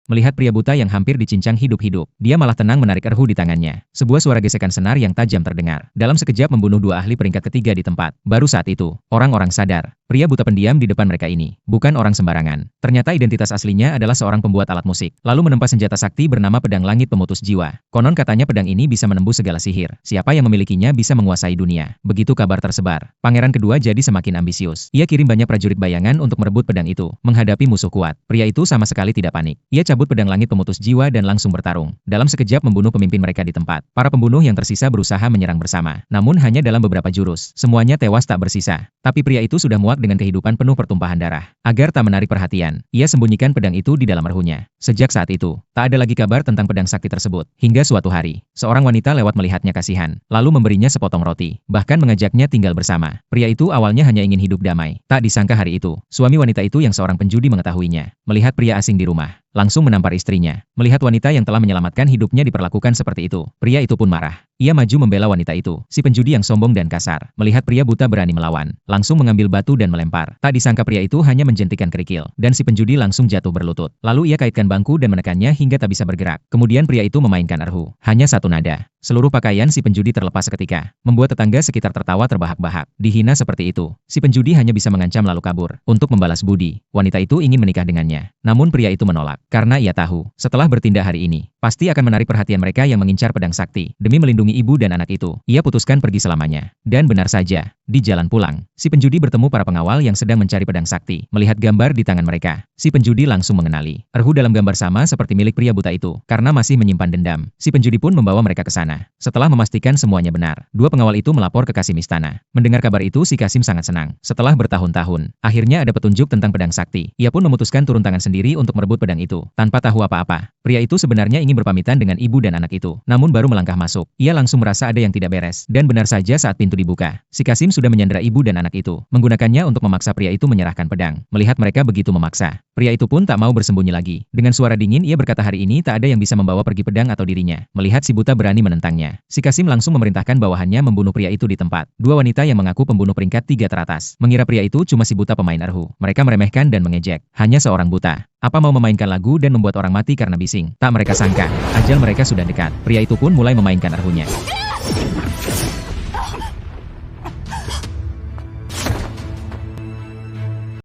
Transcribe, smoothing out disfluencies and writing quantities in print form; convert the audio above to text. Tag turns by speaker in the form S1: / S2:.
S1: Melihat pria buta yang hampir dicincang hidup-hidup, dia malah tenang menarik erhu di tangannya. Sebuah suara gesekan senar yang tajam terdengar. Dalam sekejap membunuh dua ahli peringkat ketiga di tempat. Baru saat itu, orang-orang sadar. Pria buta pendiam di depan mereka ini bukan orang sembarangan. Ternyata identitas aslinya adalah seorang pembuat alat musik. Lalu menempa senjata sakti bernama pedang langit pemutus jiwa. Konon katanya pedang ini bisa menembus segala sihir. Siapa yang memilikinya bisa menguasai dunia. Begitu kabar tersebar, pangeran kedua jadi semakin ambisius. Ia kirim banyak prajurit bayangan untuk merebut pedang itu, menghadapi musuh kuat. Pria itu sama sekali tidak panik. Ia cabut pedang langit pemutus jiwa dan langsung bertarung. Dalam sekejap membunuh pemimpin mereka di tempat. Para pembunuh yang tersisa berusaha menyerang bersama. Namun hanya dalam beberapa jurus. Semuanya tewas tak bersisa. Tapi pria itu sudah muak dengan kehidupan penuh pertumpahan darah. Agar tak menarik perhatian, ia sembunyikan pedang itu di dalam erhunya. Sejak saat itu, tak ada lagi kabar tentang pedang sakti tersebut. Hingga suatu hari, seorang wanita lewat melihatnya kasihan, lalu memberinya sepotong roti, bahkan mengajaknya tinggal bersama. Pria itu awalnya hanya ingin hidup damai. Tak disangka hari itu, suami wanita itu yang seorang penjudi mengetahuinya. Melihat pria asing di rumah, langsung menampar istrinya. Melihat wanita yang telah menyelamatkan hidupnya diperlakukan seperti itu, pria itu pun marah. Ia maju membela wanita itu, si penjudi yang sombong dan kasar. Melihat pria buta berani melawan, langsung mengambil batu dan melempar. Tak disangka pria itu hanya menjentikan kerikil, dan si penjudi langsung jatuh berlutut. Lalu ia kaitkan bangku dan menekannya hingga tak bisa bergerak. Kemudian pria itu memainkan erhu. Hanya satu nada. Seluruh pakaian si penjudi terlepas seketika, membuat tetangga sekitar tertawa terbahak-bahak. Dihina seperti itu, si penjudi hanya bisa mengancam lalu kabur. Untuk membalas budi, wanita itu ingin menikah dengannya. Namun pria itu menolak, karena ia tahu, setelah bertindak hari ini, pasti akan menarik perhatian mereka yang mengincar pedang sakti. Demi melindungi ibu dan anak itu, ia putuskan pergi selamanya. Dan benar saja, di jalan pulang, si penjudi bertemu para pengawal yang sedang mencari pedang sakti. Melihat gambar di tangan mereka, si penjudi langsung mengenali. Erhu dalam gambar sama seperti milik pria buta itu, karena masih menyimpan dendam. Si penjudi pun membawa mereka ke sana. Setelah memastikan semuanya benar, dua pengawal itu melapor ke Kasim istana. Mendengar kabar itu si Kasim sangat senang. Setelah bertahun-tahun, akhirnya ada petunjuk tentang pedang sakti. Ia pun memutuskan turun tangan sendiri untuk merebut pedang itu. Tanpa tahu apa-apa, pria itu sebenarnya ingin berpamitan dengan ibu dan anak itu. Namun baru melangkah masuk, ia langsung merasa ada yang tidak beres. Dan benar saja saat pintu dibuka, si Kasim sudah menyandera ibu dan anak itu, menggunakannya untuk memaksa pria itu menyerahkan pedang. Melihat mereka begitu memaksa, pria itu pun tak mau bersembunyi lagi. Dengan suara dingin ia berkata hari ini tak ada yang bisa membawa pergi pedang atau dirinya. Melihat si buta berani menentangnya, si Kasim langsung memerintahkan bawahannya membunuh pria itu di tempat. Dua wanita yang mengaku pembunuh peringkat 3 teratas, mengira pria itu cuma si buta pemain erhu. Mereka meremehkan dan mengejek. Hanya seorang buta. Apa mau memainkan lagu dan membuat orang mati karena bising? Tak mereka sangka, ajal mereka sudah dekat. Pria itu pun mulai memainkan erhunya.